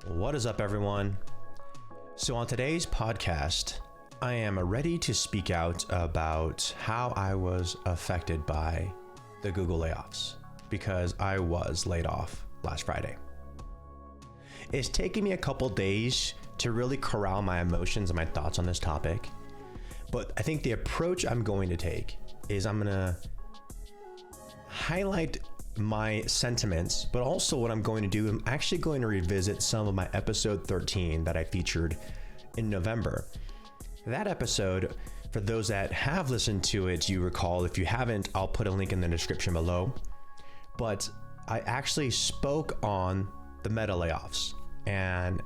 What is up, everyone? So on today's podcast, I am ready to speak out about how I was affected by the Google layoffs because I was laid off last Friday. It's taken me a couple days to really corral my emotions and my thoughts on this topic, but I think the approach I'm going to take is I'm going to highlight my sentiments, but also what I'm going to do, I'm actually going to revisit some of my episode 13 that I featured in November. That episode, for those that have listened to it, you recall. If you haven't, I'll put a link in the description below. But I actually spoke on the meta layoffs and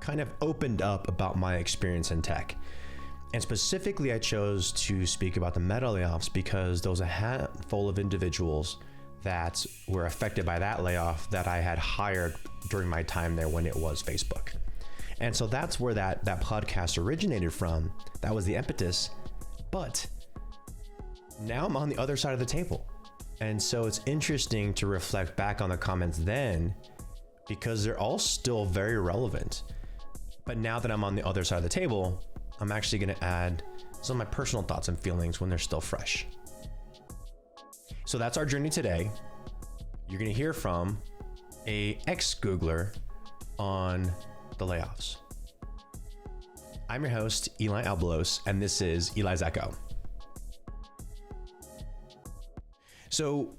kind of opened up about my experience in tech. And specifically, I chose to speak about the meta layoffs because there was a handful of individuals that were affected by that layoff that I had hired during my time there when it was Facebook. And so that's where that podcast originated from. That was the impetus. But now I'm on the other side of the table. And so it's interesting to reflect back on the comments then because they're all still very relevant. But now that I'm on the other side of the table, I'm actually going to add some of my personal thoughts and feelings when they're still fresh. So that's our journey today. You're going to hear from a XGoogler on the layoffs. I'm your host, Eli Albalos, and this is Eli's Echo. So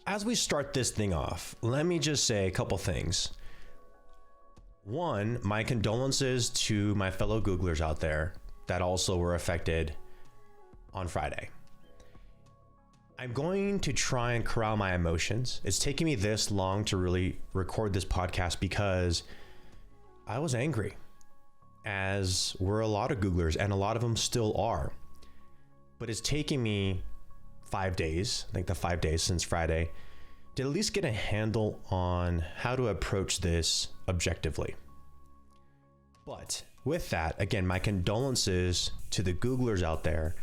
as we start this thing off, let me just say a couple things. One, my condolences to my fellow Googlers out there that also were affected on Friday. I'm going to try and corral my emotions. It's taken me this long to really record this podcast because I was angry, as were a lot of Googlers, and a lot of them still are. But it's taken me 5 days, I think the 5 days since Friday, to at least get a handle on how to approach this objectively. But with that, again, my condolences to the Googlers out there.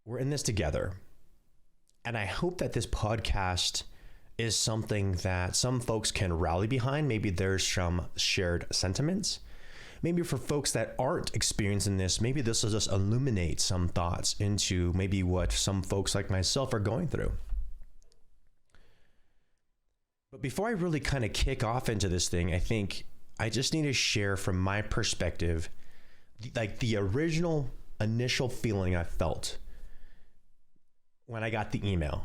We're in this together. And I hope that this podcast is something that some folks can rally behind. Maybe there's some shared sentiments. Maybe for folks that aren't experiencing this, maybe this will just illuminate some thoughts into maybe what some folks like myself are going through. But before I really kind of kick off into this thing, I think I just need to share from my perspective, like the initial feeling I felt when I got the email.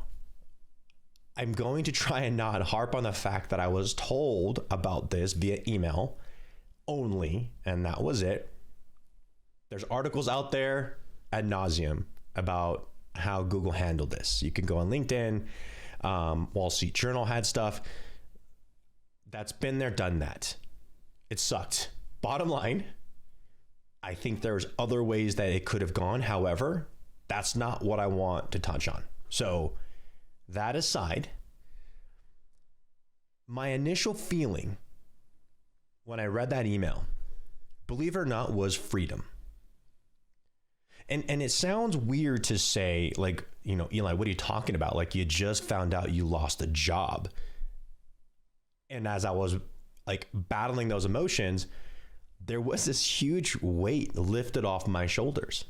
I'm going to try and not harp on the fact that I was told about this via email only, and that was it. There's articles out there ad nauseum about how Google handled this. You can go on LinkedIn, Wall Street Journal had stuff. That's been there, done that. It sucked. Bottom line, I think there's other ways that it could have gone. However, that's not what I want to touch on. So that aside, my initial feeling when I read that email, believe it or not, was freedom. And it sounds weird to say, like, you know, Eli, what are you talking about? Like, you just found out you lost a job. And as I was like battling those emotions, there was this huge weight lifted off my shoulders.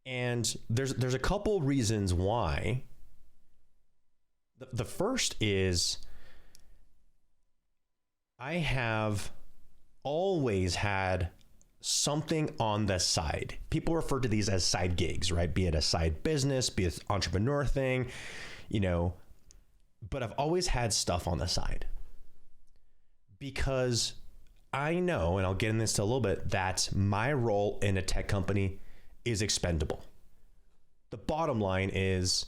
And there's a couple reasons why. The first is I have always had something on the side. People refer to these as side gigs, right? Be it a side business, be it an entrepreneur thing, you know, but I've always had stuff on the side because I know, and I'll get into this a little bit, that my role in a tech company is expendable. The bottom line is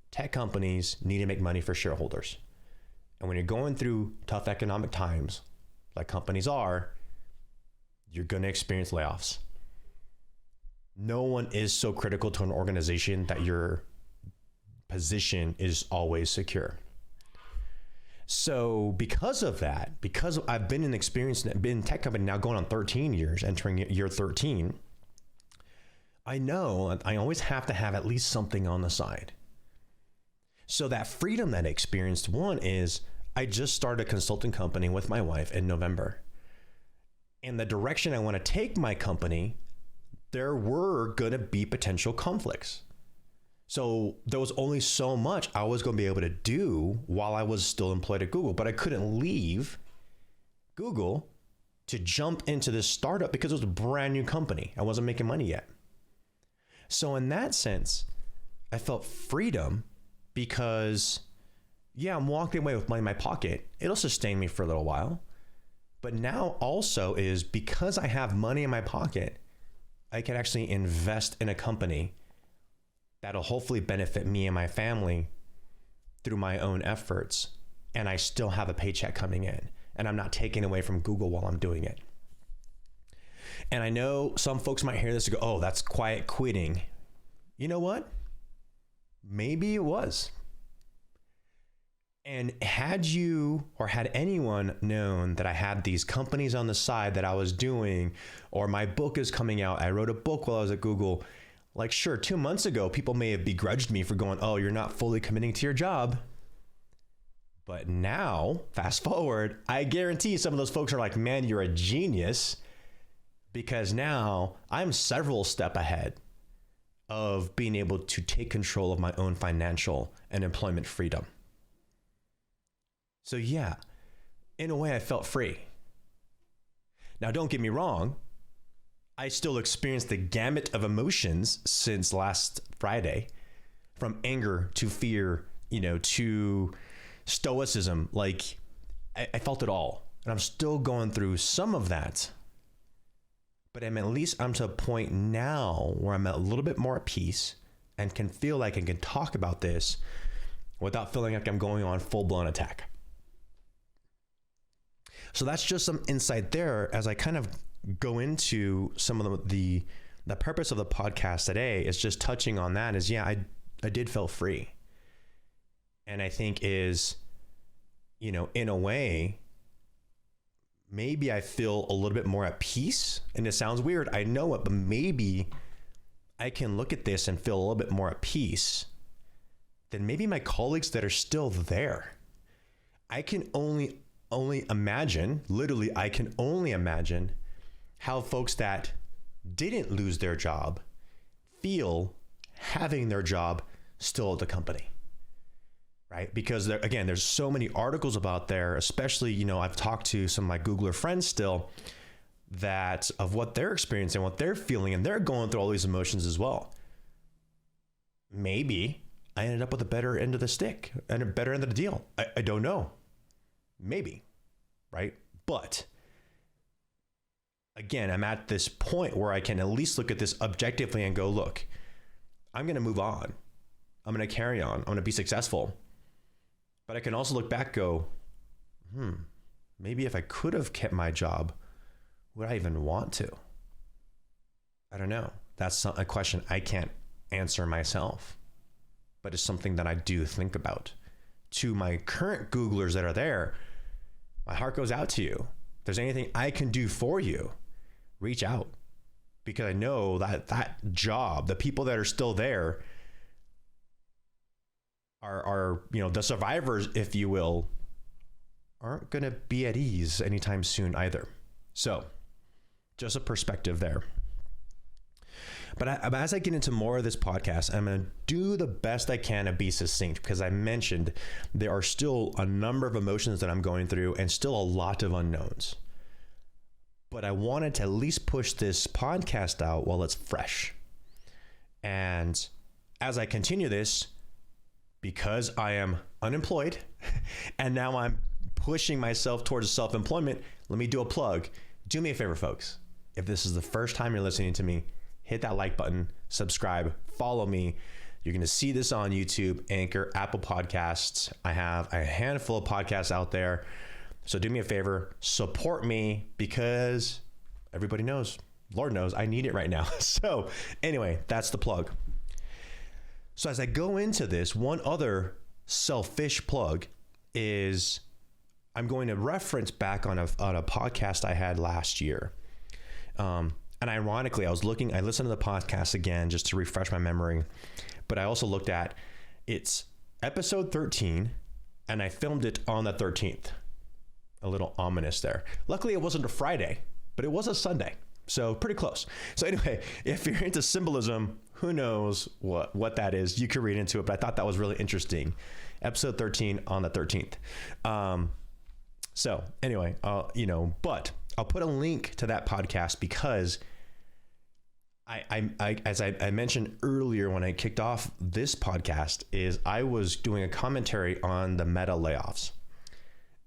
tech companies need to make money for shareholders. And when you're going through tough economic times, like companies are, you're going to experience layoffs. No one is so critical to an organization that your position is always secure. So because of that, because I've been in tech company now going on 13 years, entering year 13, I know I always have to have at least something on the side. So that freedom that I experienced, one is I just started a consulting company with my wife in November. And the direction I want to take my company, there were going to be potential conflicts. So there was only so much I was going to be able to do while I was still employed at Google, but I couldn't leave Google to jump into this startup because it was a brand new company. I wasn't making money yet. So in that sense, I felt freedom because, yeah, I'm walking away with money in my pocket. It'll sustain me for a little while. But now also is because I have money in my pocket, I can actually invest in a company that'll hopefully benefit me and my family through my own efforts. And I still have a paycheck coming in, and I'm not taking away from Google while I'm doing it. And I know some folks might hear this and go, oh, that's quiet quitting. You know what? Maybe it was. And had you or had anyone known that I had these companies on the side that I was doing, or my book is coming out, I wrote a book while I was at Google, like, sure, 2 months ago, people may have begrudged me for going, oh, you're not fully committing to your job. But now, fast forward, I guarantee some of those folks are like, man, you're a genius, because now I'm several steps ahead of being able to take control of my own financial and employment freedom. So yeah, in a way, I felt free. Now, don't get me wrong. I still experienced the gamut of emotions since last Friday, from anger to fear, to stoicism. Like, I felt it all, and I'm still going through some of that. But at least I'm to a point now where I'm a little bit more at peace and can feel like I can talk about this without feeling like I'm going on full-blown attack. So that's just some insight there as I kind of go into some of the purpose of the podcast today is just touching on that is, yeah, I did feel free. And I think is, in a way, maybe I feel a little bit more at peace. And it sounds weird, I know it, but maybe I can look at this and feel a little bit more at peace than maybe my colleagues that are still there. I can only imagine, literally, I can only imagine how folks that didn't lose their job feel having their job still at the company, right? Because there's so many articles about there, especially, I've talked to some of my Googler friends still that of what they're experiencing, what they're feeling, and they're going through all these emotions as well. Maybe I ended up with a better end of the stick and a better end of the deal. I don't know. Maybe, right? But again, I'm at this point where I can at least look at this objectively and go, look, I'm going to move on. I'm going to carry on. I'm going to be successful. But I can also look back, go, maybe if I could have kept my job, would I even want to? I don't know. That's a question I can't answer myself, but it's something that I do think about. To my current Googlers that are there, my heart goes out to you. If there's anything I can do for you, reach out, because I know that job, the people that are still there are the survivors, if you will, aren't going to be at ease anytime soon either. So just a perspective there. But as I get into more of this podcast, I'm going to do the best I can to be succinct, because I mentioned there are still a number of emotions that I'm going through and still a lot of unknowns. But I wanted to at least push this podcast out while it's fresh. And as I continue this, because I am unemployed and now I'm pushing myself towards self-employment, let me do a plug. Do me a favor, folks. If this is the first time you're listening to me, hit that like button, subscribe, follow me. You're going to see this on YouTube, Anchor, Apple Podcasts. I have a handful of podcasts out there. So do me a favor, support me, because everybody knows, Lord knows, I need it right now. So anyway, that's the plug. So as I go into this, one other selfish plug is I'm going to reference back on a podcast I had last year. And ironically, I listened to the podcast again just to refresh my memory, but I also looked at it's episode 13, and I filmed it on the 13th. A little ominous there. Luckily, it wasn't a Friday, but it was a Sunday. So pretty close. So anyway, if you're into symbolism, who knows what that is? You could read into it, but I thought that was really interesting. Episode 13 on the 13th. So anyway, but I'll put a link to that podcast because as I mentioned earlier when I kicked off this podcast, is I was doing a commentary on the Meta layoffs.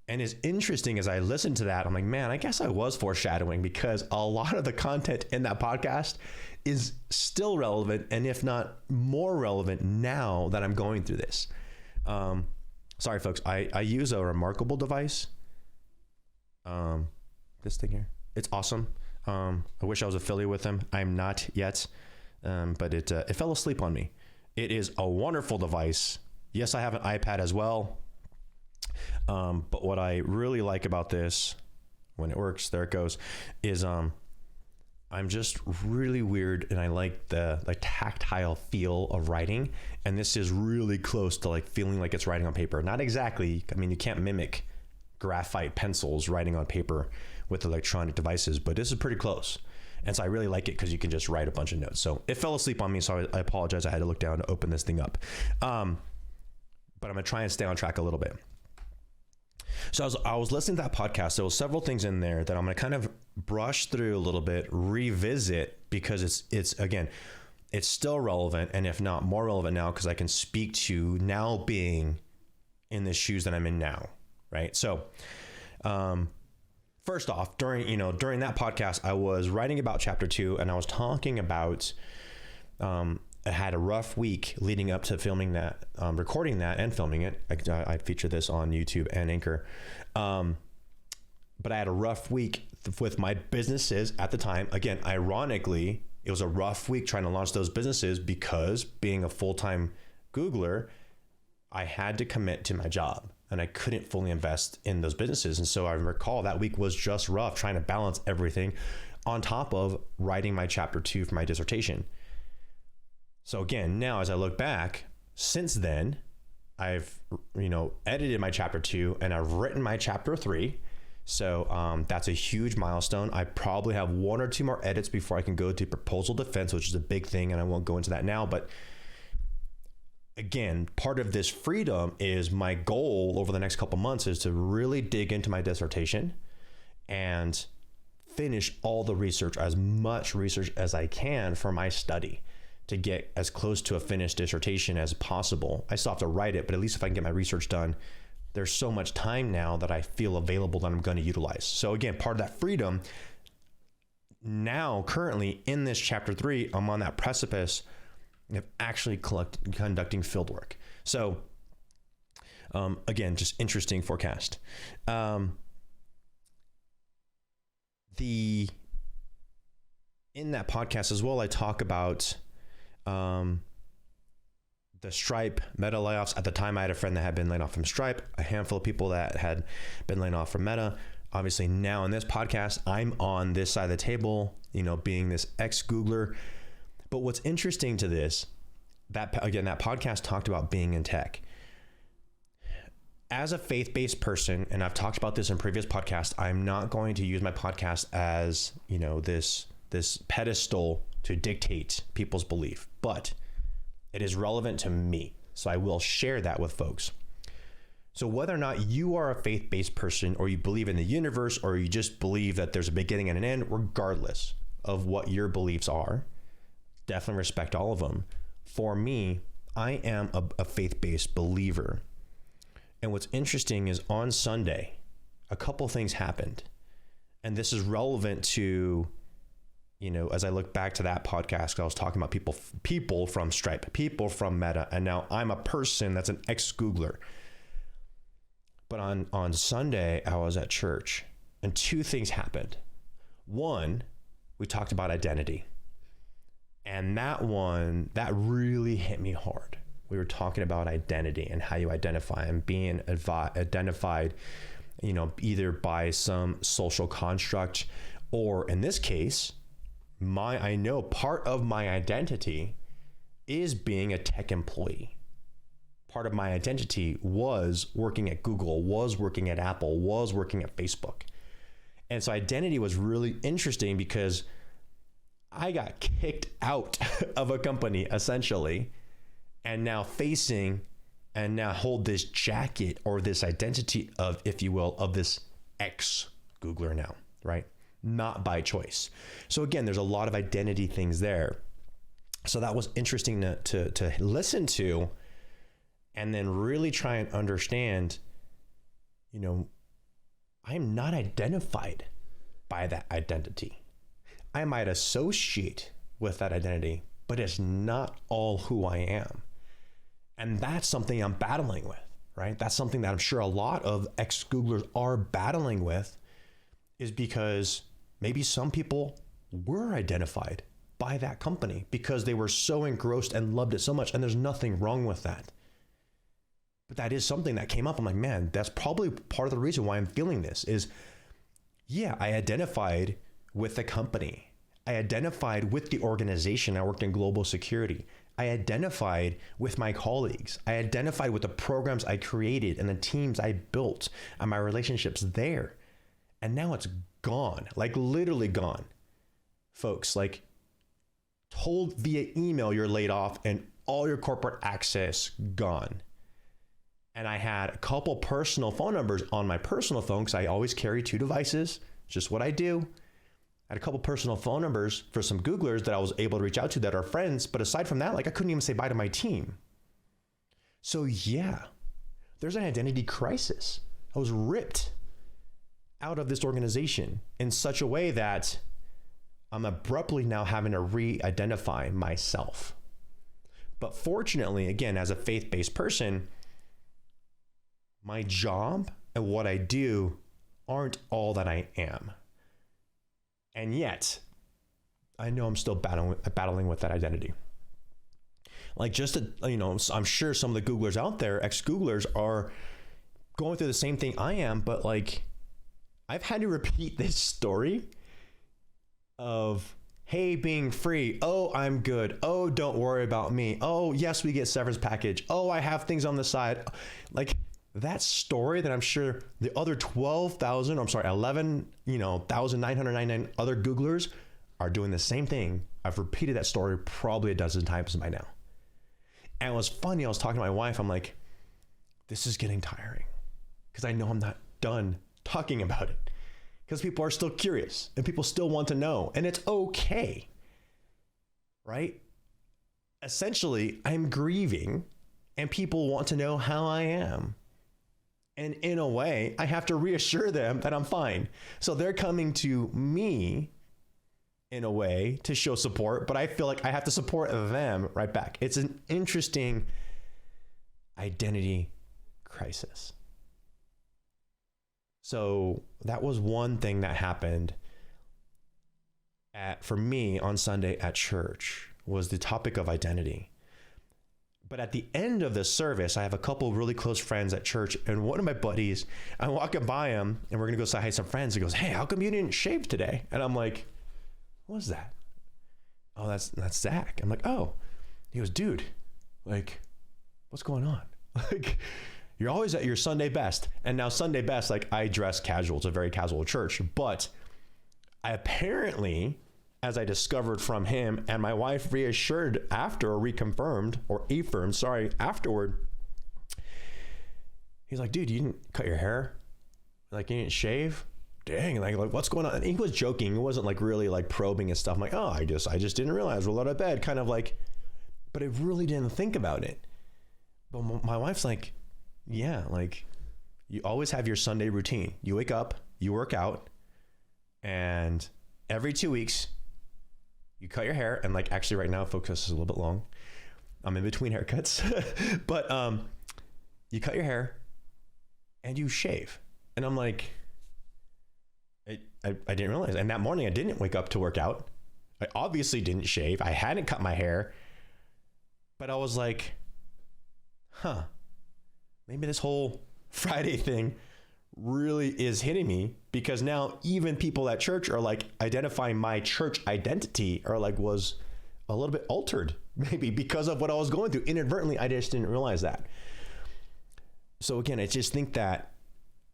And it's interesting as I listened to that, I'm like, man, I guess I was foreshadowing, because a lot of the content in that podcast is still relevant, and if not more relevant now that I'm going through this. Sorry, folks, I use a remarkable device. This thing here, it's awesome. I wish I was affiliated with them. I'm not yet, but it fell asleep on me. It is a wonderful device. Yes, I have an iPad as well. But what I really like about this, when it works, there it goes, is I'm just really weird, and I like the tactile feel of writing, and this is really close to like feeling like it's writing on paper. Not exactly. I mean, you can't mimic graphite pencils writing on paper with electronic devices, but this is pretty close. And so I really like it because you can just write a bunch of notes. So it fell asleep on me, so I apologize. I had to look down to open this thing up. But I'm gonna try and stay on track a little bit. So I was listening to that podcast. There was several things in there that I'm going to kind of brush through a little bit, revisit, because it's again, it's still relevant, and if not more relevant now, because I can speak to now being in the shoes that I'm in now, right? So, first off, during that podcast, I was writing about chapter 2, and I was talking about I had a rough week leading up to filming that, recording that and filming it. I feature this on YouTube and Anchor. But I had a rough week with my businesses at the time. Again, ironically, it was a rough week trying to launch those businesses because being a full-time Googler, I had to commit to my job and I couldn't fully invest in those businesses. And so I recall that week was just rough trying to balance everything on top of writing my chapter 2 for my dissertation. So again, now as I look back, since then, I've, edited my chapter 2 and I've written my chapter 3. So that's a huge milestone. I probably have 1 or 2 more edits before I can go to proposal defense, which is a big thing. And I won't go into that now, but again, part of this freedom is my goal over the next couple months is to really dig into my dissertation and finish all the research, as much research as I can for my study, to get as close to a finished dissertation as possible. I still have to write it, but at least if I can get my research done, there's so much time now that I feel available that I'm going to utilize. So again, part of that freedom now, currently in this chapter 3, I'm on that precipice of actually conducting field work. So again, just interesting forecast. In that podcast as well, I talk about the Stripe Meta layoffs. At the time, I had a friend that had been laid off from Stripe, a handful of people that had been laid off from Meta. Obviously, now in this podcast, I'm on this side of the table, being this ex-Googler. But what's interesting to this, that podcast talked about being in tech. As a faith-based person, and I've talked about this in previous podcasts, I'm not going to use my podcast as, this pedestal to dictate people's belief, but it is relevant to me. So I will share that with folks. So whether or not you are a faith-based person, or you believe in the universe, or you just believe that there's a beginning and an end, regardless of what your beliefs are, definitely respect all of them. For me, I am a faith-based believer. And what's interesting is on Sunday, a couple things happened. And this is relevant to, as I look back to that podcast, I was talking about people from Stripe, people from Meta, and now I'm a person that's an ex-Googler. But on Sunday, I was at church and 2 things happened. One, we talked about identity. And that really hit me hard. We were talking about identity and how you identify, and being identified, either by some social construct, or in this case, I know part of my identity is being a tech employee. part of my identity was working at Google, was working at Apple, was working at Facebook. And so identity was really interesting because I got kicked out of a company essentially, and now hold this jacket or this identity of, if you will, of this ex-Googler now, right? Not by choice. So again, there's a lot of identity things there. So that was interesting to listen to, and then really try and understand, I'm not identified by that identity. I might associate with that identity, but it's not all who I am. And that's something I'm battling with, right? That's something that I'm sure a lot of ex-Googlers are battling with, is because maybe some people were identified by that company because they were so engrossed and loved it so much. And there's nothing wrong with that. But that is something that came up. I'm like, man, that's probably part of the reason why I'm feeling this is, yeah, I identified with the company. I identified with the organization. I worked in global security. I identified with my colleagues. I identified with the programs I created and the teams I built and my relationships there. And now it's gone, like literally gone. Folks, like told via email you're laid off and all your corporate access gone. And I had a couple personal phone numbers on my personal phone because I always carry 2 devices, just what I do. I had a couple personal phone numbers for some Googlers that I was able to reach out to that are friends. But aside from that, like I couldn't even say bye to my team. So yeah, there's an identity crisis. I was ripped out of this organization in such a way that I'm abruptly now having to re-identify myself. But fortunately, again, as a faith-based person, my job and what I do aren't all that I am. And yet, I know I'm still battling with that identity. Like I'm sure some of the Googlers out there, ex-Googlers, are going through the same thing I am, but like, I've had to repeat this story of, hey, being free. Oh, I'm good. Oh, don't worry about me. Oh, yes, we get severance package. Oh, I have things on the side. Like that story that I'm sure the other 11,999 other Googlers are doing the same thing. I've repeated that story probably a dozen times by now. And it was funny. I was talking to my wife. I'm like, this is getting tiring because I know I'm not done talking about it. Because people are still curious and people still want to know, and it's okay, right? Essentially, I'm grieving and people want to know how I am. And in a way, I have to reassure them that I'm fine. So they're coming to me in a way to show support, but I feel like I have to support them right back. It's an interesting identity crisis. So that was one thing that happened for me on Sunday at church, was the topic of identity. But at the end of the service, I have a couple of really close friends at church, and one of my buddies, I'm walking by him and we're gonna go say hi to some friends. He goes, hey, how come you didn't shave today? And I'm like, what's that? Oh, that's Zach. I'm like, oh. He goes, dude, like, what's going on? Like, you're always at your Sunday best. And now Sunday best, like I dress casual. It's a very casual church. But I apparently, as I discovered from him and my wife reassured after, or reconfirmed, or affirmed, afterward, he's like, dude, you didn't cut your hair? Like you didn't shave? Dang, like what's going on? And he was joking. He wasn't like really like probing and stuff. I'm like, oh, I just didn't realize. Rolled out of bed, kind of like, but I really didn't think about it. But my wife's like, yeah, like you always have your Sunday routine. You wake up, you work out, and every 2 weeks you cut your hair. And like, actually right now, folks, this is a little bit long. I'm in between haircuts, but you cut your hair and you shave. And I'm like, I didn't realize. And that morning I didn't wake up to work out. I obviously didn't shave. I hadn't cut my hair, but I was like, huh, maybe this whole Friday thing really is hitting me, because now even people at church are like identifying my church identity, or like was a little bit altered maybe because of what I was going through inadvertently. I just didn't realize that. So again, I just think that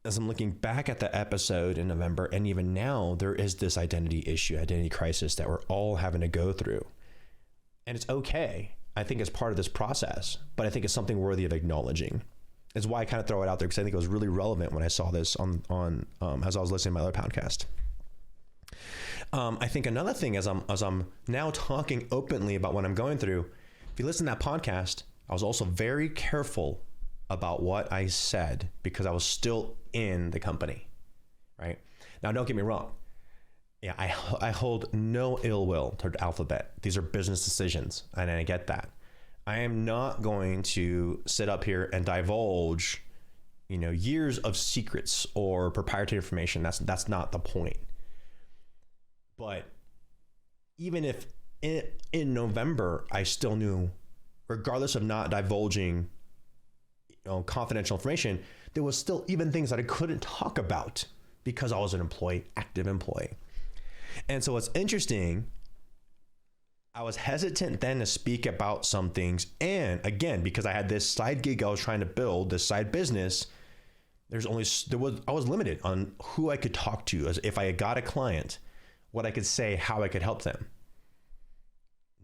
as I'm looking back at the episode in November, and even now, there is this identity issue, identity crisis that we're all having to go through. And it's okay. I think it's part of this process, but I think it's something worthy of acknowledging. Is why I kind of throw it out there, because I think it was really relevant when I saw this on as I was listening to my other podcast. I think another thing, as I'm now talking openly about what I'm going through, if you listen to that podcast, I was also very careful about what I said because I was still in the company, right? Now, don't get me wrong. Yeah, I hold no ill will toward Alphabet. These are business decisions, and I get that. I am not going to sit up here and divulge, years of secrets or proprietary information. That's not the point. But even if in November, I still knew, regardless of not divulging, confidential information, there was still even things that I couldn't talk about because I was an employee, active employee. And so what's interesting, I was hesitant then to speak about some things. And again, because I had this side gig I was trying to build, this side business, I was limited on who I could talk to, as if I got a client, what I could say, how I could help them.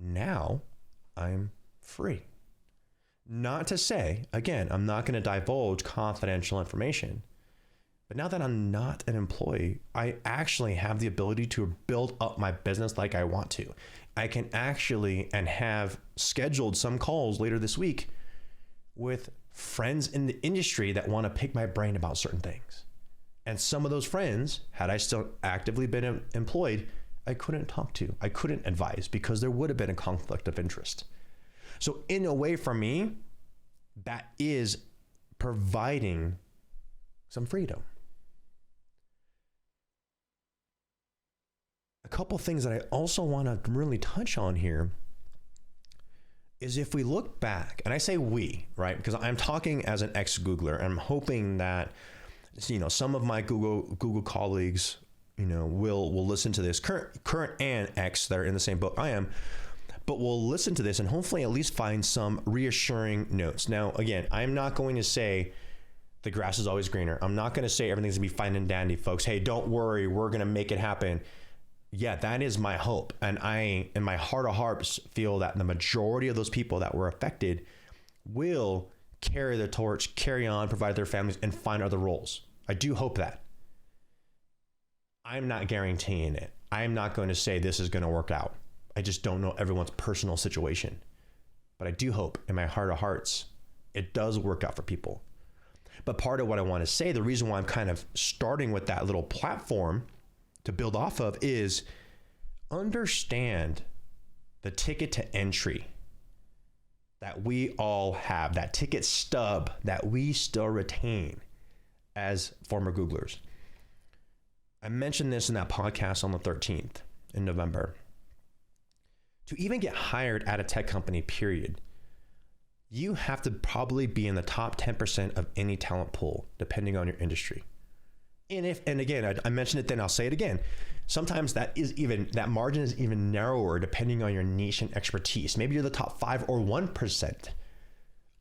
Now I'm free. Not to say, again, I'm not going to divulge confidential information, but now that I'm not an employee, I actually have the ability to build up my business like I want to. I can actually, and have scheduled some calls later this week with friends in the industry that want to pick my brain about certain things. And some of those friends, had I still actively been employed, I couldn't talk to, I couldn't advise, because there would have been a conflict of interest. So in a way, for me, that is providing some freedom. A couple things that I also want to really touch on here is if we look back, and I say we, right? Because I'm talking as an ex-Googler, and I'm hoping that, some of my Google colleagues, will listen to this, current and ex that are in the same boat I am, but we'll listen to this and hopefully at least find some reassuring notes. Now, again, I'm not going to say the grass is always greener. I'm not going to say everything's gonna be fine and dandy, folks. Hey, don't worry, we're going to make it happen. Yeah, that is my hope. And I, in my heart of hearts, feel that the majority of those people that were affected will carry the torch, carry on, provide their families, and find other roles. I do hope that. I'm not guaranteeing it. I'm not going to say this is going to work out. I just don't know everyone's personal situation. But I do hope in my heart of hearts, it does work out for people. But part of what I want to say, the reason why I'm kind of starting with that little platform to build off of, is understand the ticket to entry that we all have, that ticket stub that we still retain as former Googlers. I mentioned this in that podcast on the 13th in November. To even get hired at a tech company, period, you have to probably be in the top 10% of any talent pool, depending on your industry. And again, I mentioned it then, I'll say it again. Sometimes that margin is even narrower depending on your niche and expertise. Maybe you're the top 5 or 1%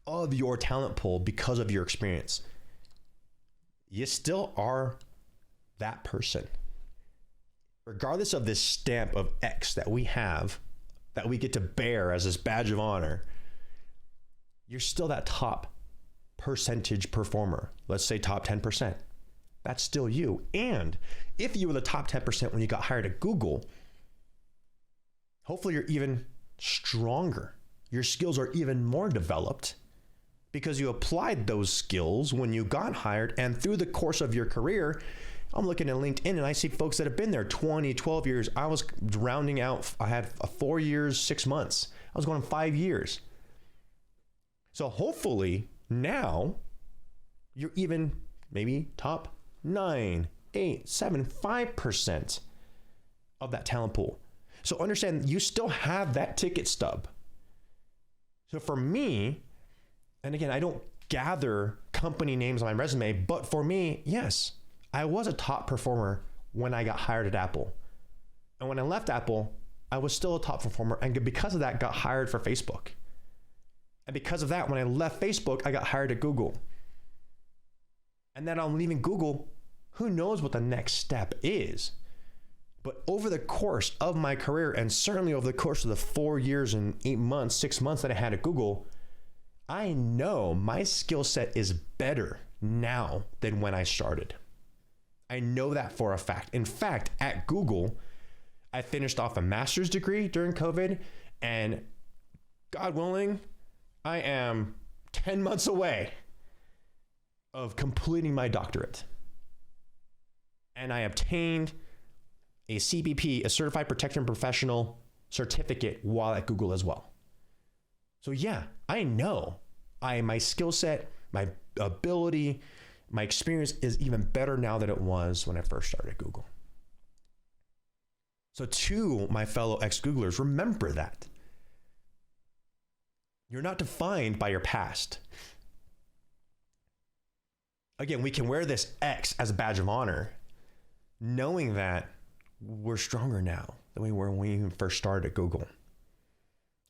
of your talent pool because of your experience. You still are that person. Regardless of this stamp of X that we have, that we get to bear as this badge of honor, you're still that top percentage performer. Let's say top 10%. That's still you. And if you were the top 10% when you got hired at Google, hopefully you're even stronger. Your skills are even more developed because you applied those skills when you got hired, and through the course of your career. I'm looking at LinkedIn and I see folks that have been there 20, 12 years. I was rounding out, I had 4 years, 6 months. I was going 5 years. So hopefully now you're even maybe top 9, 8, 7, 5% of that talent pool. So understand you still have that ticket stub. So for me, and again, I don't gather company names on my resume, but for me, yes, I was a top performer when I got hired at Apple. And when I left Apple, I was still a top performer. And because of that, got hired for Facebook. And because of that, when I left Facebook, I got hired at Google. And then I'm leaving Google. Who knows what the next step is? But over the course of my career, and certainly over the course of the 4 years and 8 months, 6 months that I had at Google, I know my skill set is better now than when I started. I know that for a fact. In fact, at Google, I finished off a master's degree during COVID, and God willing, I am 10 months away of completing my doctorate. And I obtained a CPP, a Certified Protection Professional certificate while at Google as well. So yeah, I know my skill set, my ability, my experience is even better now than it was when I first started at Google. So to my fellow ex-Googlers, remember that. You're not defined by your past. Again, we can wear this X as a badge of honor, knowing that we're stronger now than we were when we even first started at Google.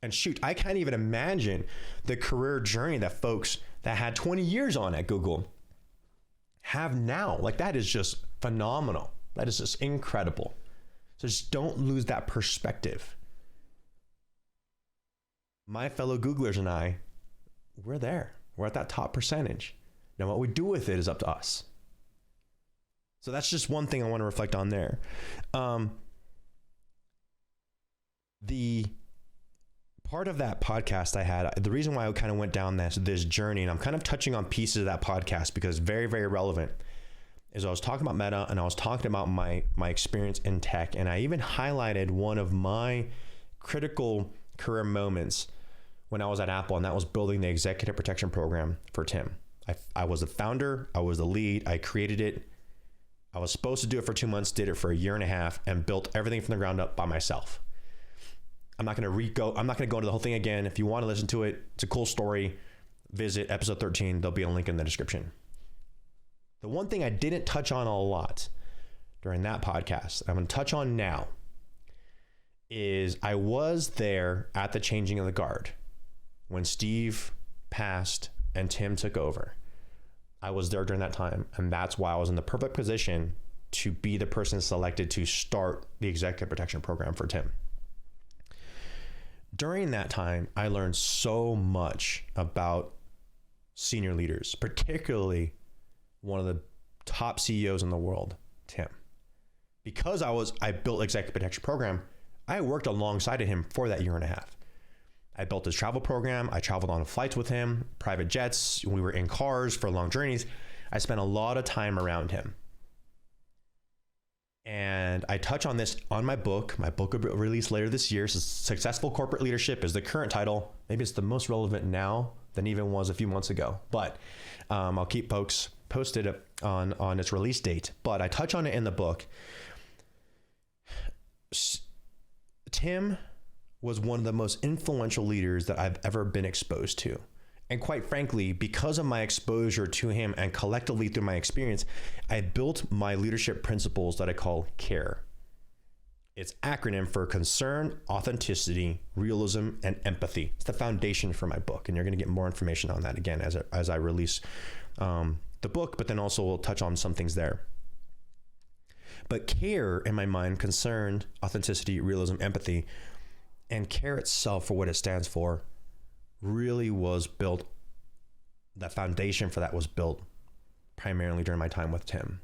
And shoot, I can't even imagine the career journey that folks that had 20 years on at Google have now. Like, that is just phenomenal. That is just incredible. So just don't lose that perspective. My fellow Googlers and I, we're there. We're at that top percentage. Now, what we do with it is up to us. So that's just one thing I want to reflect on there. The part of that podcast I had, the reason why I kind of went down this journey, and I'm kind of touching on pieces of that podcast because it's very, very relevant, is I was talking about Meta and I was talking about my experience in tech. And I even highlighted one of my critical career moments when I was at Apple, and that was building the executive protection program for Tim. I was the founder, I was the lead, I created it. I was supposed to do it for 2 months, did it for a year and a half, and built everything from the ground up by myself. I'm not going to go into the whole thing again. If you want to listen to it, it's a cool story. Visit episode 13. There'll be a link in the description. The one thing I didn't touch on a lot during that podcast, I'm going to touch on now, is I was there at the changing of the guard when Steve passed and Tim took over. I was there during that time, and that's why I was in the perfect position to be the person selected to start the executive protection program for Tim. During that time, I learned so much about senior leaders, particularly one of the top CEOs in the world, Tim. Because I built executive protection program, I worked alongside of him for that year and a half. I built his travel program. I traveled on flights with him, private jets. We were in cars for long journeys. I spent a lot of time around him. And I touch on this on my book. My book will be released later this year. So Successful Corporate Leadership is the current title. Maybe it's the most relevant now than even was a few months ago. But I'll keep folks posted on its release date. But I touch on it in the book. Tim was one of the most influential leaders that I've ever been exposed to. And quite frankly, because of my exposure to him and collectively through my experience, I built my leadership principles that I call CARE. It's acronym for concern, authenticity, realism, and empathy. It's the foundation for my book. And you're going to get more information on that again as I release the book, but then also we'll touch on some things there. But CARE in my mind, concern, authenticity, realism, empathy, and CARE itself for what it stands for really was built, that foundation for that was built primarily during my time with Tim.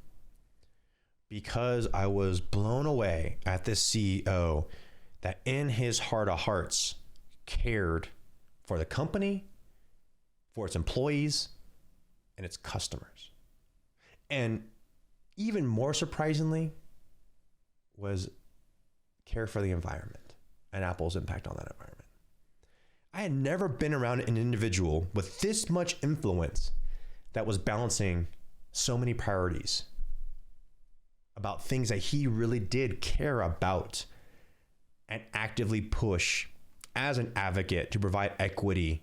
Because I was blown away at this CEO that in his heart of hearts cared for the company, for its employees, and its customers. And even more surprisingly was care for the environment and Apple's impact on that environment. I had never been around an individual with this much influence that was balancing so many priorities about things that he really did care about and actively push as an advocate to provide equity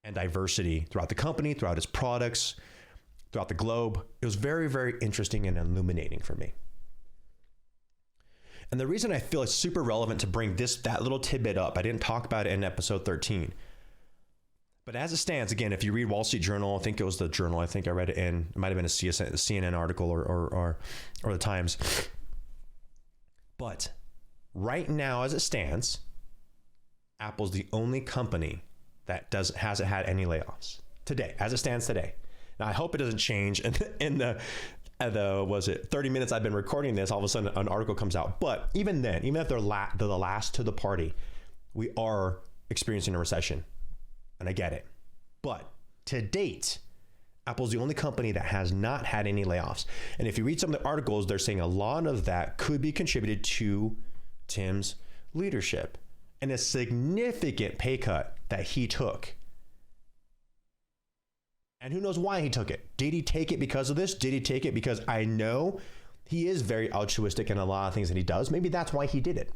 and diversity throughout the company, throughout his products, throughout the globe. It was very, very interesting and illuminating for me. And the reason I feel it's super relevant to bring that little tidbit up, I didn't talk about it in episode 13, But as it stands, again, if you read Wall Street Journal, I think it was the Journal, I think I read it in, it might have been a CNN article or the Times. But right now, as it stands, Apple's the only company that hasn't had any layoffs today, as it stands today. Now, I hope it doesn't change in the was it 30 minutes I've been recording this, all of a sudden an article comes out. But even then, even if they're the last to the party, we are experiencing a recession. And I get it. But to date, Apple's the only company that has not had any layoffs. And if you read some of the articles, they're saying a lot of that could be contributed to Tim's leadership and a significant pay cut that he took. And who knows why he took it? Did he take it because of this? Did he take it because I know he is very altruistic in a lot of things that he does? Maybe that's why he did it.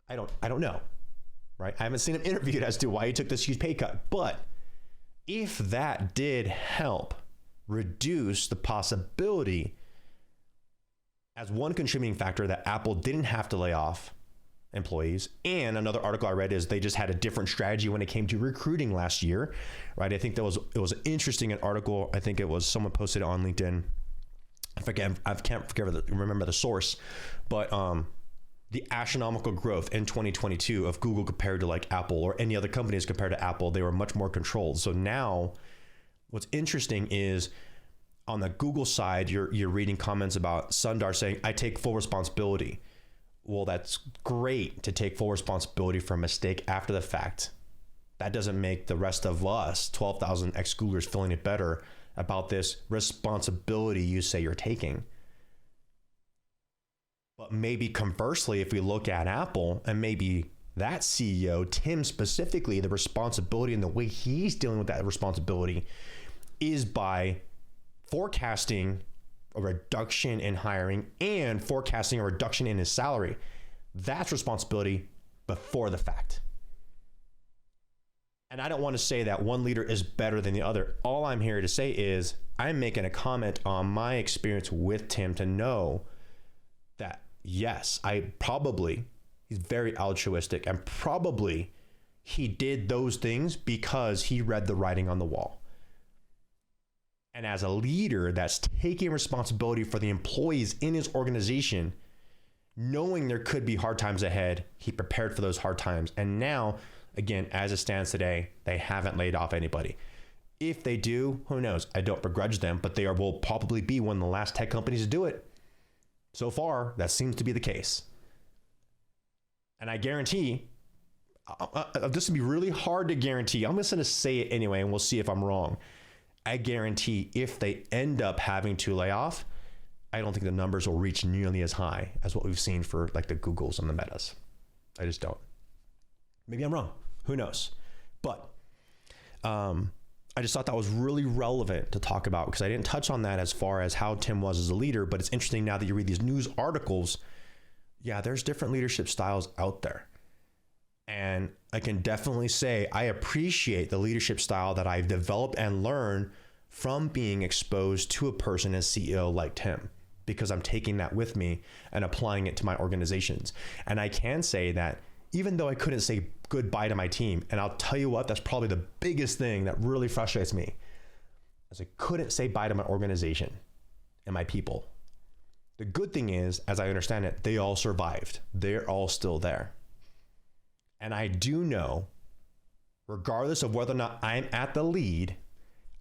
I don't know. Right? I haven't seen him interviewed as to why he took this huge pay cut. But if that did help reduce the possibility as one contributing factor that Apple didn't have to lay off employees, and another article I read is they just had a different strategy when it came to recruiting last year, right? I think it was an interesting article. I think it was someone posted it on LinkedIn. I can't remember the source, but the astronomical growth in 2022 of Google compared to like Apple or any other companies compared to Apple, they were much more controlled. So now what's interesting is on the Google side, you're reading comments about Sundar saying, I take full responsibility. Well, that's great to take full responsibility for a mistake after the fact. That doesn't make the rest of us, 12,000 XGooglers, feeling it better about this responsibility you say you're taking. But maybe conversely, if we look at Apple and maybe that CEO, Tim specifically, the responsibility and the way he's dealing with that responsibility is by forecasting a reduction in hiring and forecasting a reduction in his salary. That's responsibility before the fact. And I don't want to say that one leader is better than the other. All I'm here to say is I'm making a comment on my experience with Tim to know that yes, he's very altruistic and probably he did those things because he read the writing on the wall. And as a leader that's taking responsibility for the employees in his organization, knowing there could be hard times ahead, he prepared for those hard times. And now, again, as it stands today, they haven't laid off anybody. If they do, who knows? I don't begrudge them, but they will probably be one of the last tech companies to do it. So far, that seems to be the case. And I guarantee, this would be really hard to guarantee. I'm just going to say it anyway, and we'll see if I'm wrong. I guarantee if they end up having to lay off, I don't think the numbers will reach nearly as high as what we've seen for like the Googles and the Metas. I just don't. Maybe I'm wrong. Who knows? But I just thought that was really relevant to talk about because I didn't touch on that as far as how Tim was as a leader. But it's interesting now that you read these news articles. Yeah, there's different leadership styles out there. And I can definitely say I appreciate the leadership style that I've developed and learned from being exposed to a person as CEO like Tim, because I'm taking that with me and applying it to my organizations. And I can say that even though I couldn't say goodbye to my team, and I'll tell you what, that's probably the biggest thing that really frustrates me, is I couldn't say bye to my organization and my people. The good thing is, as I understand it, they all survived. They're all still there. And I do know, regardless of whether or not I'm at the lead,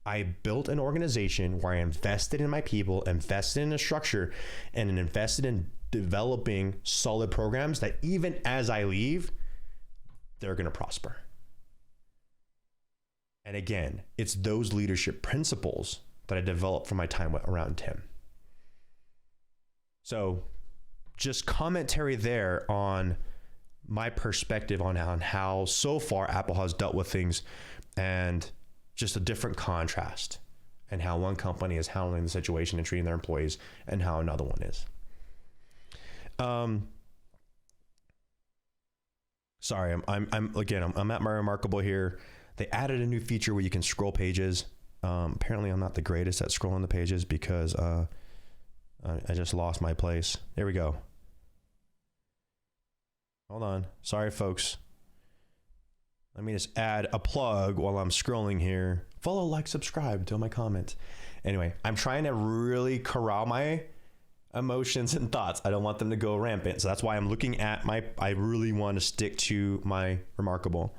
I built an organization where I invested in my people, invested in a structure, and invested in developing solid programs that even as I leave, they're going to prosper. And again, it's those leadership principles that I developed from my time around Tim. So just commentary there on my perspective on how so far Apple has dealt with things, and just a different contrast and how one company is handling the situation and treating their employees and how another one is. Sorry, I'm at my Remarkable here. They added a new feature where you can scroll pages. Apparently I'm not the greatest at scrolling the pages because I just lost my place. There we go. Hold on. Sorry, folks. Let me just add a plug while I'm scrolling here. Follow, like, subscribe to my comment. Anyway, I'm trying to really corral my emotions and thoughts. I don't want them to go rampant. So that's why I'm looking at I really want to stick to my remarkable.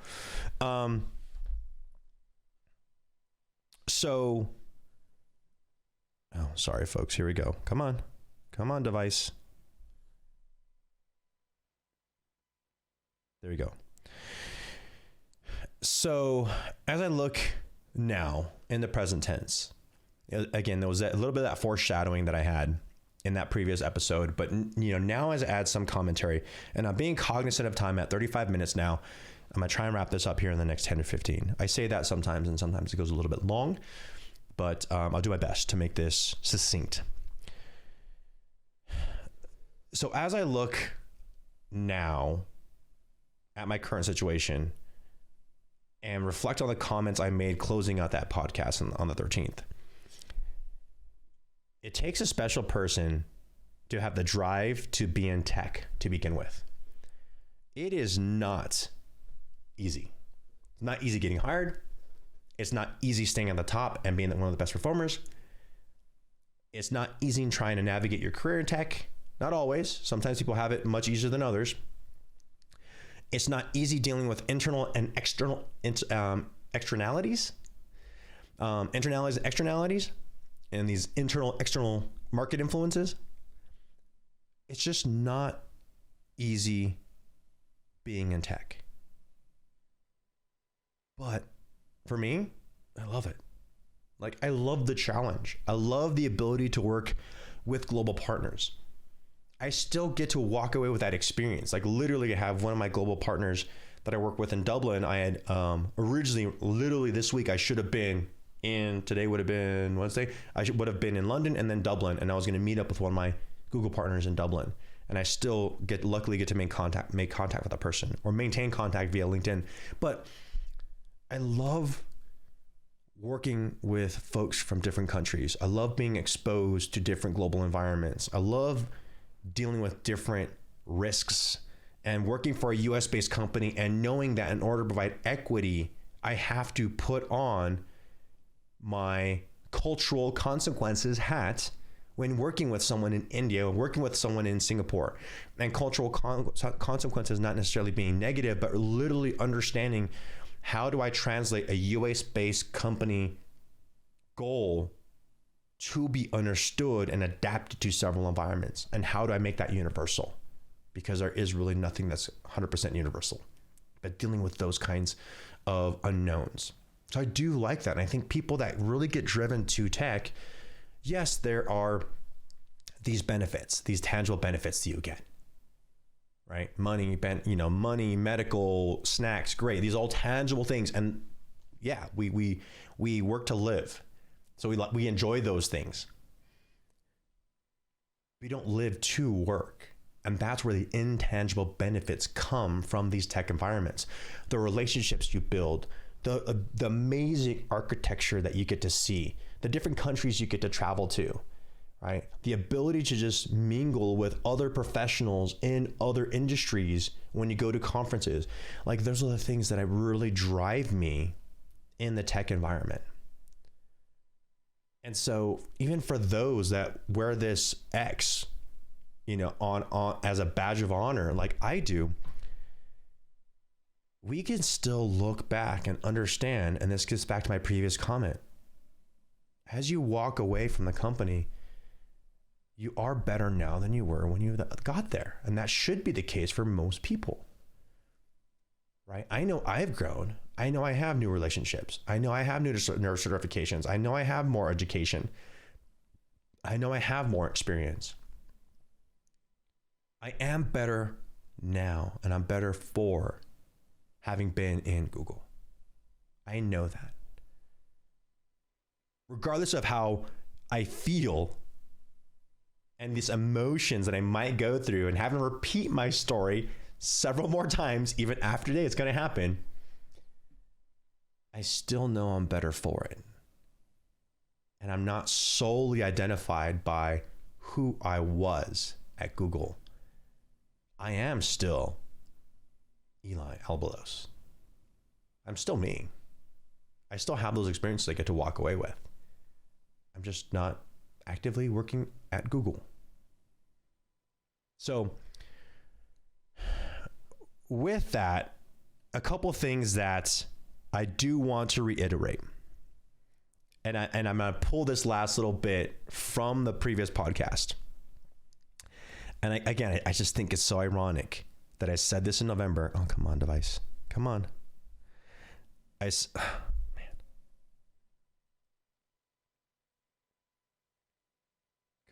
So, oh, sorry, folks. Here we go. Come on, device. There we go. So as I look now in the present tense, again, there was a little bit of that foreshadowing that I had in that previous episode, but now as I add some commentary, and I'm being cognizant of time at 35 minutes now, I'm gonna try and wrap this up here in the next 10 to 15. I say that sometimes, and sometimes it goes a little bit long, but I'll do my best to make this succinct. So as I look now at my current situation and reflect on the comments I made closing out that podcast on the 13th, it takes a special person to have the drive to be in tech to begin with. It is not easy. It's not easy getting hired. It's not easy staying at the top and being one of the best performers. It's not easy trying to navigate your career in tech. Not always. Sometimes people have it much easier than others. It's not easy dealing with internal and external externalities, and these internal, external market influences. It's just not easy being in tech. But for me, I love it. Like, I love the challenge. I love the ability to work with global partners. I still get to walk away with that experience. Like, literally, I have one of my global partners that I work with in Dublin. I had originally, literally this week, I should have been today would have been Wednesday. Would have been in London and then Dublin. And I was going to meet up with one of my Google partners in Dublin. And I still luckily get to make contact with that person or maintain contact via LinkedIn. But I love working with folks from different countries. I love being exposed to different global environments. I love dealing with different risks and working for a US based company and knowing that in order to provide equity, I have to put on my cultural consequences hat when working with someone in India, working with someone in Singapore. And cultural consequences not necessarily being negative, but literally understanding how do I translate a US based company goal to be understood and adapted to several environments, and how do I make that universal? Because there is really nothing that's 100% universal, but dealing with those kinds of unknowns. So I do like that. And I think people that really get driven to tech, yes, there are these benefits, these tangible benefits that you get, right? Money, medical, snacks, great. These are all tangible things. And yeah, we work to live. So we enjoy those things. We don't live to work. And that's where the intangible benefits come from these tech environments. The relationships you build, the amazing architecture that you get to see, the different countries you get to travel to, right? The ability to just mingle with other professionals in other industries when you go to conferences. Like, those are the things that really drive me in the tech environment. And so even for those that wear this X, on as a badge of honor, like I do, we can still look back and understand, and this gets back to my previous comment. As you walk away from the company, you are better now than you were when you got there. And that should be the case for most people, right? I know I've grown. I know I have new relationships. I know I have new certifications. I know I have more education. I know I have more experience. I am better now, and I'm better for having been in Google. I know that. Regardless of how I feel and these emotions that I might go through, and having to repeat my story several more times, even after today, it's going to happen. I still know I'm better for it. And I'm not solely identified by who I was at Google. I am still Eli Albalos. I'm still me. I still have those experiences I get to walk away with. I'm just not actively working at Google. So with that, a couple things that I do want to reiterate. And I'm going to pull this last little bit from the previous podcast. And I just think it's so ironic that I said this in November. Oh, come on, device. Come on. Man.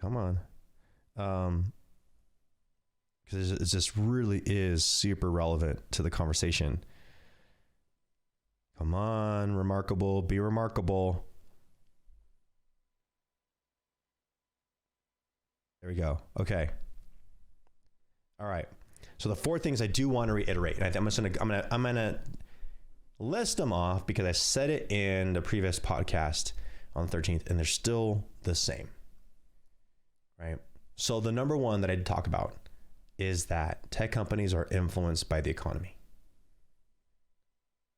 Come on. Because it just really is super relevant to the conversation. Come on, remarkable. Be remarkable. There we go. Okay. All right. So the 4 things I do want to reiterate, and I'm gonna list them off because I said it in the previous podcast on the 13th, and they're still the same. Right. So the number one that I talk about is that tech companies are influenced by the economy.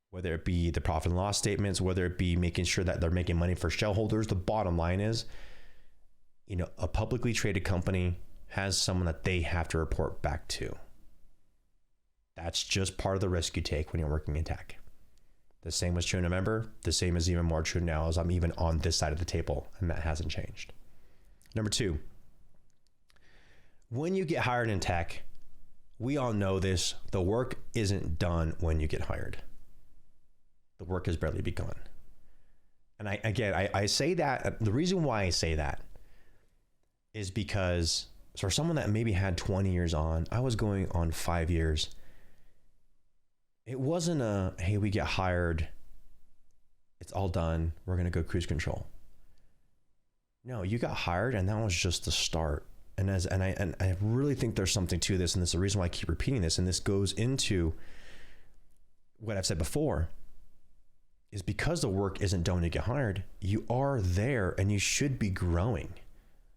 Whether it be the profit and loss statements, whether it be making sure that they're making money for shareholders, the bottom line is, a publicly traded company has someone that they have to report back to. That's just part of the risk you take when you're working in tech. The same was true in November. The same is even more true now as I'm even on this side of the table, and that hasn't changed. Number 2, when you get hired in tech, we all know this, the work isn't done when you get hired. The work has barely begun. And I say that, the reason why I say that is because for someone that maybe had 20 years on, I was going on 5 years. It wasn't hey, we get hired, it's all done, we're going to go cruise control. No, you got hired and that was just the start. And I really think there's something to this, and this is the reason why I keep repeating this, and this goes into what I've said before, is because the work isn't done when you get hired, you are there and you should be growing.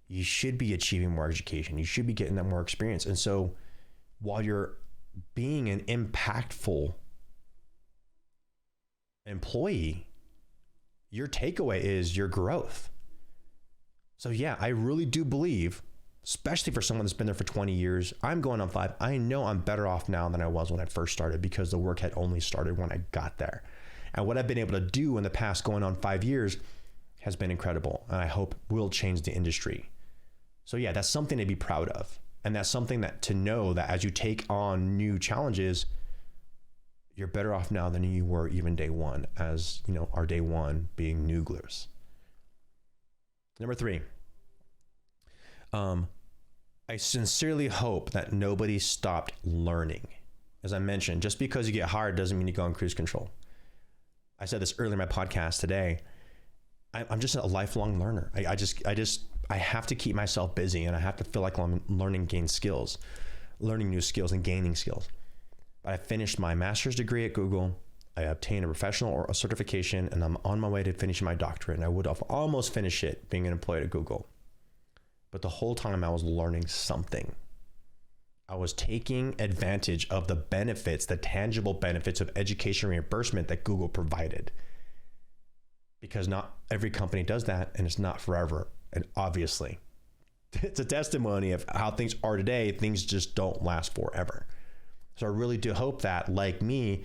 You should be achieving more education. You should be getting that more experience. And so while you're being an impactful employee, your takeaway is your growth. So yeah, I really do believe, especially for someone that's been there for 20 years, I'm going on 5. I know I'm better off now than I was when I first started because the work had only started when I got there. And what I've been able to do in the past going on 5 years has been incredible. And I hope will change the industry. So yeah, that's something to be proud of. And that's something that to know that as you take on new challenges, you're better off now than you were even day one, as our day one being Nooglers. Number 3, I sincerely hope that nobody stopped learning. As I mentioned, just because you get hired doesn't mean you go on cruise control. I said this earlier in my podcast today. I'm just a lifelong learner. I have to keep myself busy, and I have to feel like I'm learning new skills and gaining skills. But I finished my master's degree at Google. I obtained a professional or a certification, and I'm on my way to finishing my doctorate. And I would have almost finished it being an employee at Google. But the whole time I was learning something. I was taking advantage of the benefits, the tangible benefits of education reimbursement that Google provided. Because not every company does that, and it's not forever. And obviously, it's a testimony of how things are today. Things just don't last forever. So I really do hope that, like me,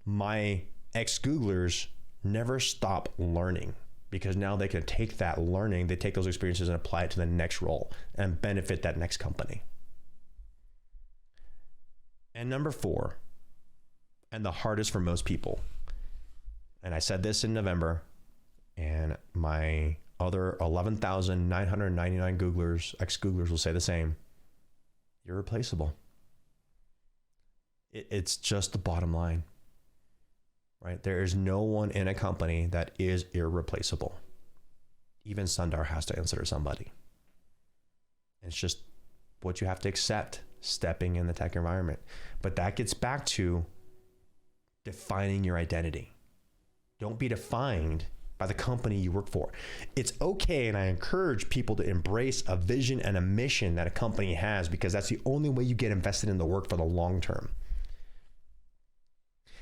my ex-Googlers never stop learning, because now they can take that learning, they take those experiences and apply it to the next role and benefit that next company. And number 4, and the hardest for most people, and I said this in November, and my other 11,999 Googlers, ex-Googlers will say the same. You're replaceable. It's just the bottom line, right? There is no one in a company that is irreplaceable. Even Sundar has to consider somebody. It's just what you have to accept stepping in the tech environment. But that gets back to defining your identity. Don't be defined by the company you work for. It's okay, and I encourage people to embrace a vision and a mission that a company has, because that's the only way you get invested in the work for the long term.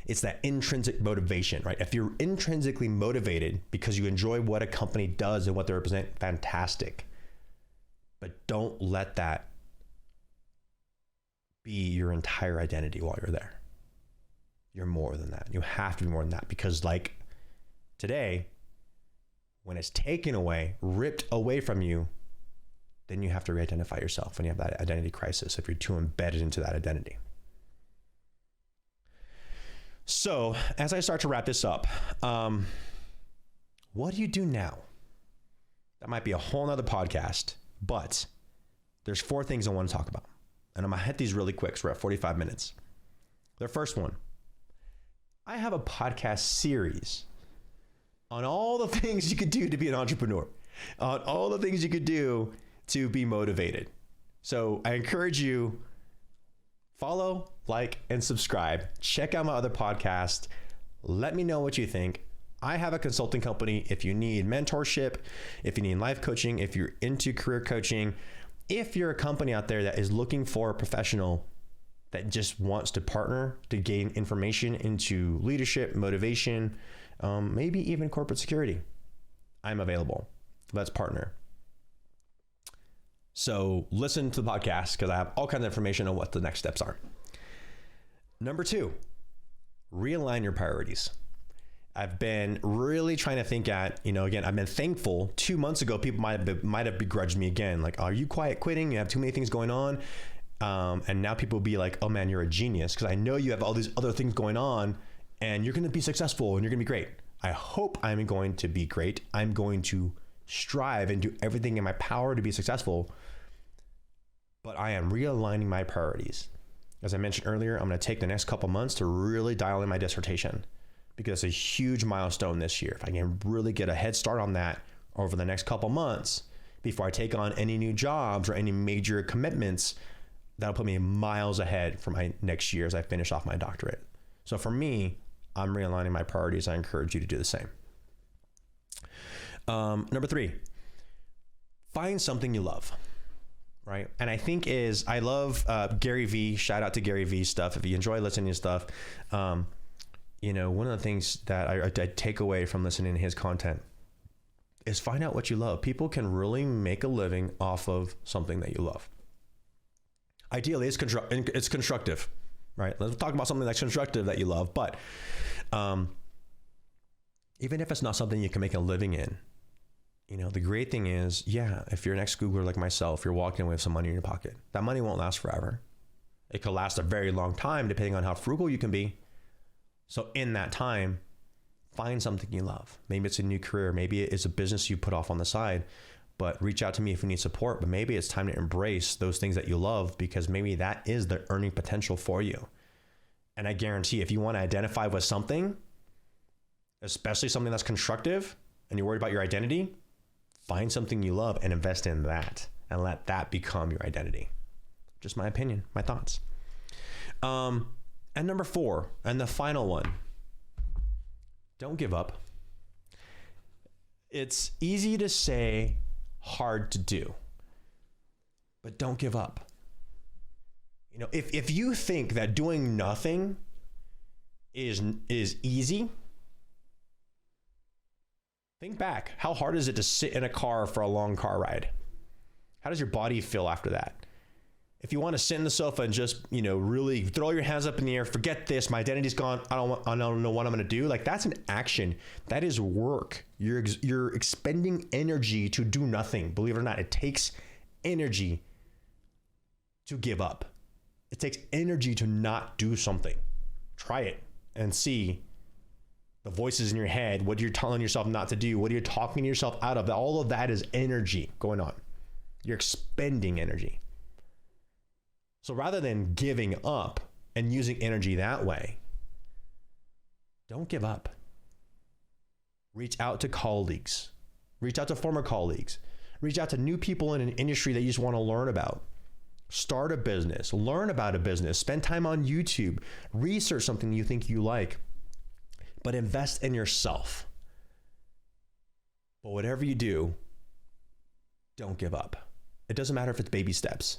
It's that intrinsic motivation, right? If you're intrinsically motivated because you enjoy what a company does and what they represent, fantastic. But don't let that be your entire identity while you're there. You're more than that. You have to be more than that, because like today, when it's taken away, ripped away from you, then you have to re-identify yourself when you have that identity crisis if you're too embedded into that identity. So as I start to wrap this up, what do you do now? That might be a whole nother podcast, but there's 4 things I want to talk about. And I'm gonna hit these really quick, so we're at 45 minutes. The first one, I have a podcast series on all the things you could do to be an entrepreneur, on all the things you could do to be motivated. So I encourage you, follow, like, and subscribe. Check out my other podcast. Let me know what you think. I have a consulting company. If you need mentorship, if you need life coaching, if you're into career coaching, if you're a company out there that is looking for a professional that just wants to partner to gain information into leadership, motivation, maybe even corporate security, I'm available. Let's partner. So listen to the podcast, because I have all kinds of information on what the next steps are. Number 2, realign your priorities. I've been really trying to think again, I've been thankful. 2 months ago, people might have begrudged me again. Like, are you quiet quitting? You have too many things going on. And now people will be like, oh man, you're a genius, because I know you have all these other things going on and you're going to be successful and you're going to be great. I hope I'm going to be great. I'm going to strive and do everything in my power to be successful. But I am realigning my priorities. As I mentioned earlier, I'm going to take the next couple months to really dial in my dissertation, because it's a huge milestone this year. If I can really get a head start on that over the next couple months before I take on any new jobs or any major commitments, that'll put me miles ahead for my next year as I finish off my doctorate. So for me, I'm realigning my priorities. I encourage you to do the same. Number 3, find something you love, right? And I think I love Gary Vee. Shout out to Gary Vee stuff. If you enjoy listening to stuff, one of the things that I take away from listening to his content is find out what you love. People can really make a living off of something that you love. Ideally, it's constructive, right? Let's talk about something that's constructive that you love. But even if it's not something you can make a living in, the great thing is, if you're an XGoogler like myself, you're walking away with some money in your pocket. That money won't last forever. It could last a very long time, depending on how frugal you can be. So in that time, find something you love. Maybe it's a new career. Maybe it's a business you put off on the side. But reach out to me if you need support. But maybe it's time to embrace those things that you love, because maybe that is the earning potential for you. And I guarantee if you want to identify with something, especially something that's constructive, and you're worried about your identity, find something you love and invest in that and let that become your identity. Just my opinion, my thoughts. And number 4, and the final one, don't give up. It's easy to say, hard to do, but don't give up. If you think that doing nothing is easy, think back. How hard is it to sit in a car for a long car ride? How does your body feel after that? If you want to sit in the sofa and just, really throw your hands up in the air, forget this, my identity's gone, I don't know what I'm going to do. Like, that's an action. That is work. You're expending energy to do nothing. Believe it or not, it takes energy to give up. It takes energy to not do something. Try it and see the voices in your head, what you're telling yourself not to do, what you're talking yourself out of. All of that is energy going on. You're expending energy. So rather than giving up and using energy that way, don't give up. Reach out to colleagues. Reach out to former colleagues. Reach out to new people in an industry that you just want to learn about. Start a business. Learn about a business. Spend time on YouTube. Research something you think you like. But invest in yourself. But whatever you do, don't give up. It doesn't matter if it's baby steps.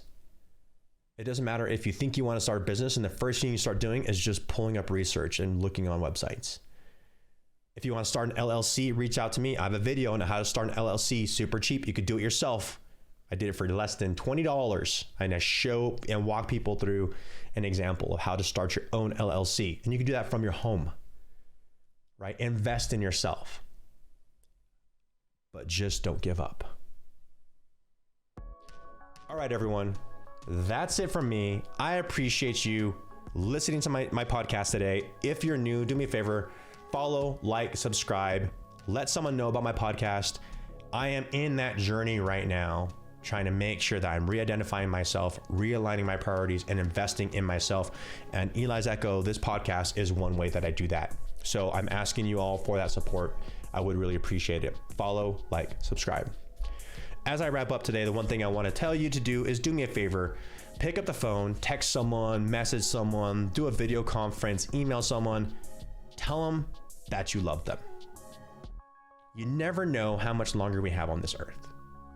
It doesn't matter if you think you want to start a business and the first thing you start doing is just pulling up research and looking on websites. If you want to start an LLC, reach out to me. I have a video on how to start an LLC, super cheap. You could do it yourself. I did it for less than $20, and I show and walk people through an example of how to start your own LLC. And you can do that from your home, right? Invest in yourself, but just don't give up. All right, everyone. That's it from me. I appreciate you listening to my podcast today. If you're new, do me a favor, follow, like, subscribe, let someone know about my podcast. I am in that journey right now, trying to make sure that I'm re-identifying myself, realigning my priorities, and investing in myself. And Eli's Echo, this podcast is one way that I do that. So I'm asking you all for that support. I would really appreciate it. Follow, like, subscribe. As I wrap up today, the one thing I want to tell you to do is do me a favor, pick up the phone, text someone, message someone, do a video conference, email someone, tell them that you love them. You never know how much longer we have on this earth,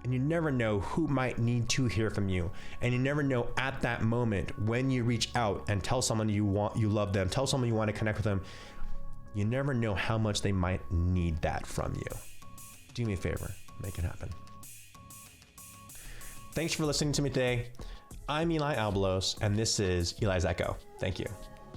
and you never know who might need to hear from you. And you never know at that moment when you reach out and tell someone you love them, tell someone you want to connect with them, you never know how much they might need that from you. Do me a favor, make it happen. Thanks for listening to me today. I'm Eli Albalos, and this is Eli's Echo. Thank you.